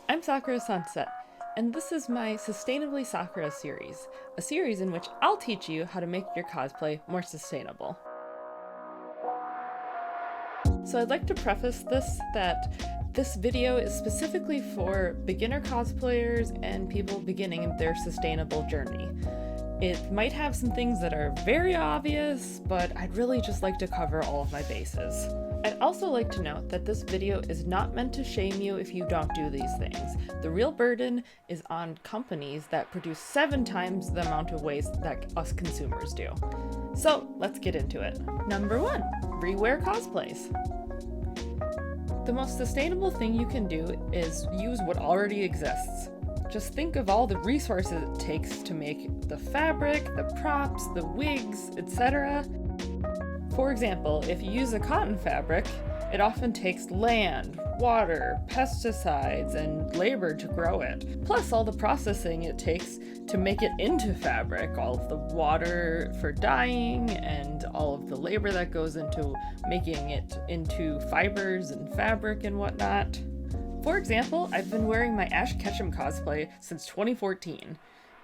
I'm Sakura Sunset, and this is my Sustainably Sakura series, a series in which I'll teach you how to make your cosplay more sustainable. So I'd like to preface this that this video is specifically for beginner cosplayers and people beginning their sustainable journey. It might have some things that are very obvious, but I'd really just like to cover all of my bases. I'd also like to note that this video is not meant to shame you if you don't do these things. The real burden is on companies that produce 7 times the amount of waste that us consumers do. So let's get into it. Number 1, rewear cosplays. The most sustainable thing you can do is use what already exists. Just think of all the resources it takes to make the fabric, the props, the wigs, etc. For example, if you use a cotton fabric, it often takes land, water, pesticides, and labor to grow it. Plus all the processing it takes to make it into fabric, all of the water for dyeing, and all of the labor that goes into making it into fibers and fabric and whatnot. For example, I've been wearing my Ash Ketchum cosplay since 2014.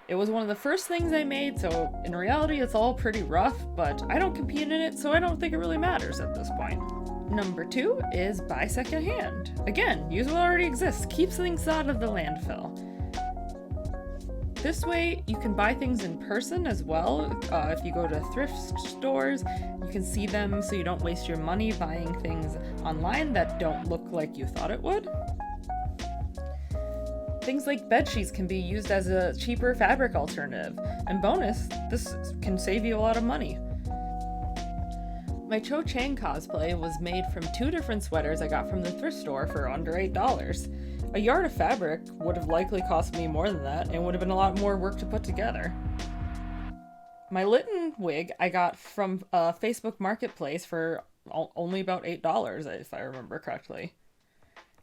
It was one of the first things I made, so in reality it's all pretty rough, but I don't compete in it, so I don't think it really matters at this point. Number 2 is buy secondhand. Again, use what already exists, keeps things out of the landfill. This way, you can buy things in person as well. If you go to thrift stores, you can see them so you don't waste your money buying things online that don't look like you thought it would. Things like bedsheets can be used as a cheaper fabric alternative, and bonus, this can save you a lot of money. My Cho Chang cosplay was made from 2 different sweaters I got from the thrift store for under $8. A yard of fabric would have likely cost me more than that and would have been a lot more work to put together. My Litten wig I got from a Facebook marketplace for only about $8, if I remember correctly.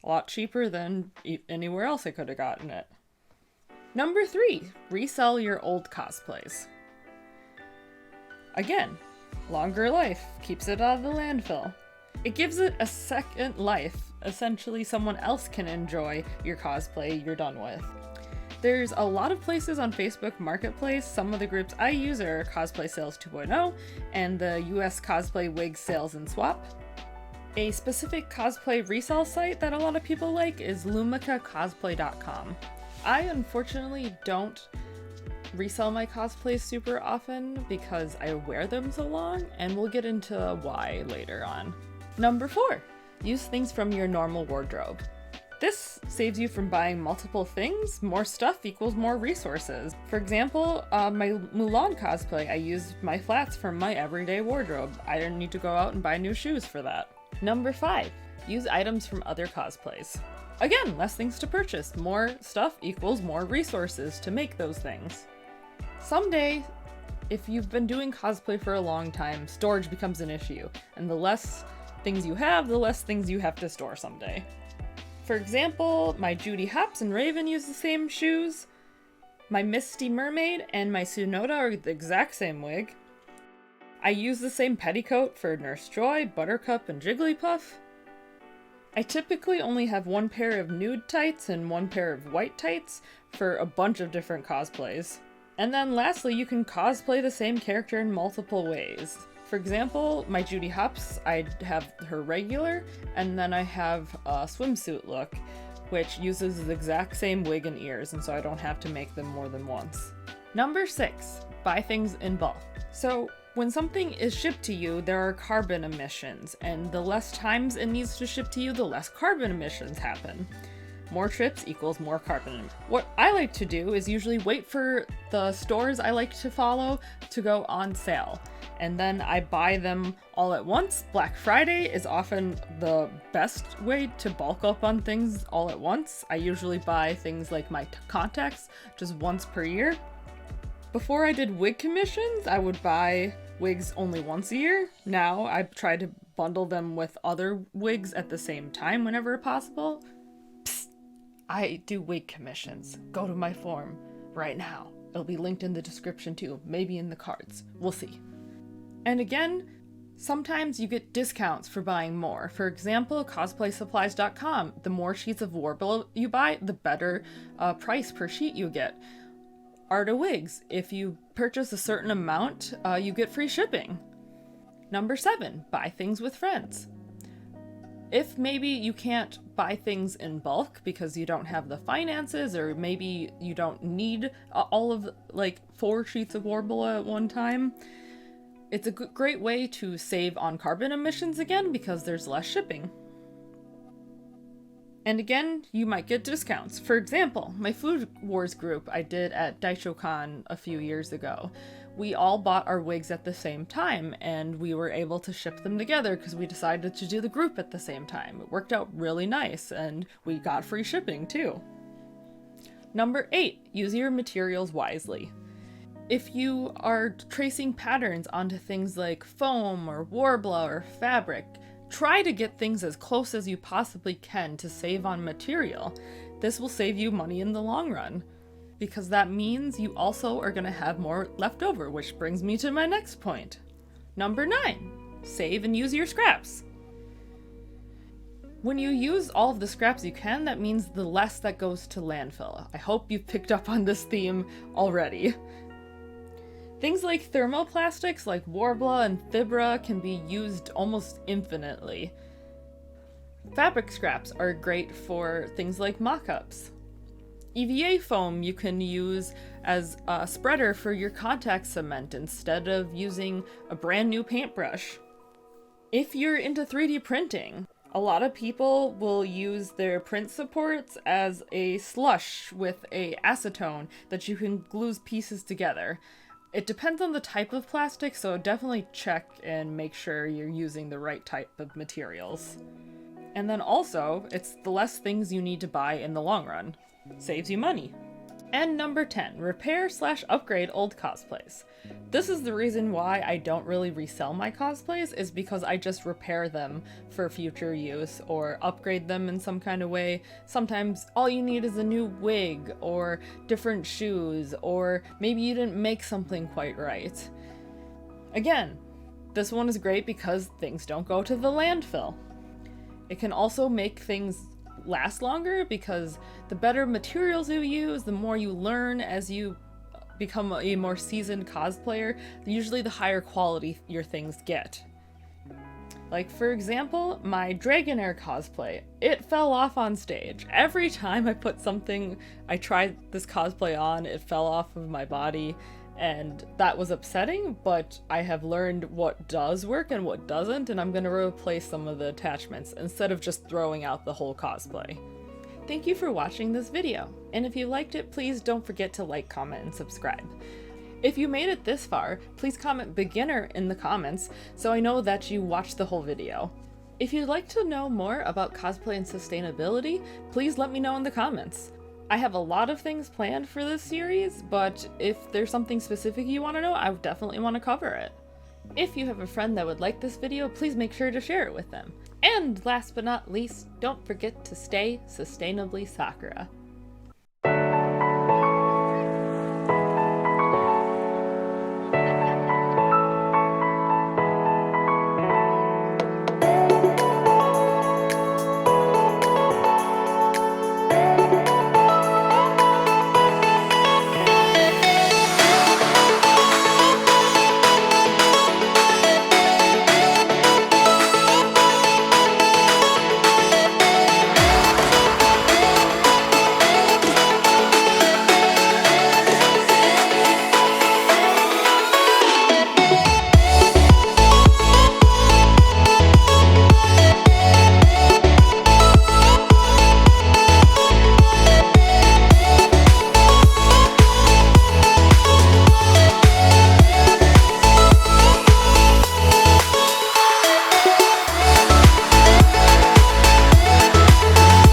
A lot cheaper than anywhere else I could have gotten it. Number 3, resell your old cosplays. Again, longer life, keeps it out of the landfill. It gives it a second life. Essentially, someone else can enjoy your cosplay you're done with. There's a lot of places on Facebook Marketplace. Some of the groups I use are Cosplay Sales 2.0 and the US Cosplay Wig Sales and Swap. A specific cosplay resale site that a lot of people like is lumicacosplay.com. I unfortunately don't resell my cosplays super often because I wear them so long, and we'll get into why later on. Number 4, use things from your normal wardrobe. This saves you from buying multiple things. More stuff equals more resources. For example, my Mulan cosplay, I used my flats from my everyday wardrobe. I didn't need to go out and buy new shoes for that. Number 5, use items from other cosplays. Again, less things to purchase. More stuff equals more resources to make those things. Someday, if you've been doing cosplay for a long time, storage becomes an issue, and the less things you have, the less things you have to store someday. For example, my Judy Hopps and Raven use the same shoes. My Misty Mermaid and my Tsunoda are the exact same wig. I use the same petticoat for Nurse Joy, Buttercup, and Jigglypuff. I typically only have 1 pair of nude tights and 1 pair of white tights for a bunch of different cosplays. And then lastly, you can cosplay the same character in multiple ways. For example, my Judy Hopps, I have her regular, and then I have a swimsuit look, which uses the exact same wig and ears, and so I don't have to make them more than once. Number 6, buy things in bulk. So when something is shipped to you, there are carbon emissions, and the less times it needs to ship to you, the less carbon emissions happen. More trips equals more carbon. What I like to do is usually wait for the stores I like to follow to go on sale, and then I buy them all at once. Black Friday is often the best way to bulk up on things all at once. I usually buy things like my contacts just once per year. Before I did wig commissions, I would buy wigs only once a year. Now I try to bundle them with other wigs at the same time whenever possible. Psst, I do wig commissions. Go to my forum right now. It'll be linked in the description too, maybe in the cards. We'll see. And again, Sometimes you get discounts for buying more. For example, cosplaysupplies.com. The more sheets of Warble you buy, the better price per sheet you get. Art of Wigs. If you purchase a certain amount, you get free shipping. Number 7, buy things with friends. If maybe you can't buy things in bulk because you don't have the finances, or maybe you don't need all of 4 sheets of Warble at one time, it's a great way to save on carbon emissions again because there's less shipping. And again, you might get discounts. For example, my Food Wars group I did at DaishoCon a few years ago. We all bought our wigs at the same time, and we were able to ship them together because we decided to do the group at the same time. It worked out really nice, and we got free shipping too. Number 8, use your materials wisely. If you are tracing patterns onto things like foam or Warble or fabric, try to get things as close as you possibly can to save on material. This will save you money in the long run, because that means you also are going to have more left over, which brings me to my next point. Number 9, save and use your scraps. When you use all of the scraps you can, that means the less that goes to landfill. I hope you've picked up on this theme already. Things like thermoplastics like Warble and Fibra can be used almost infinitely. Fabric scraps are great for things like mock-ups. EVA foam you can use as a spreader for your contact cement instead of using a brand new paintbrush. If you're into 3D printing, a lot of people will use their print supports as a slush with a acetone that you can glue pieces together. It depends on the type of plastic, so definitely check and make sure you're using the right type of materials. And then also, it's the less things you need to buy in the long run. Saves you money. And number 10, repair/upgrade old cosplays. This is the reason why I don't really resell my cosplays, is because I just repair them for future use or upgrade them in some kind of way. Sometimes all you need is a new wig or different shoes, or maybe you didn't make something quite right. Again, this one is great because things don't go to the landfill. It can also make things last longer because the better materials you use, the more you learn as you become a more seasoned cosplayer, usually the higher quality your things get. Like, for example, my Dragonair cosplay, it fell off on stage. Every time I tried this cosplay on, it fell off of my body, and that was upsetting, but I have learned what does work and what doesn't, and I'm gonna replace some of the attachments instead of just throwing out the whole cosplay. Thank you for watching this video, and if you liked it, please don't forget to like, comment, and subscribe. If you made it this far, please comment beginner in the comments so I know that you watched the whole video. If you'd like to know more about cosplay and sustainability, please let me know in the comments. I have a lot of things planned for this series, but if there's something specific you want to know, I definitely want to cover it. If you have a friend that would like this video, please make sure to share it with them. And last but not least, don't forget to stay sustainably Sakura.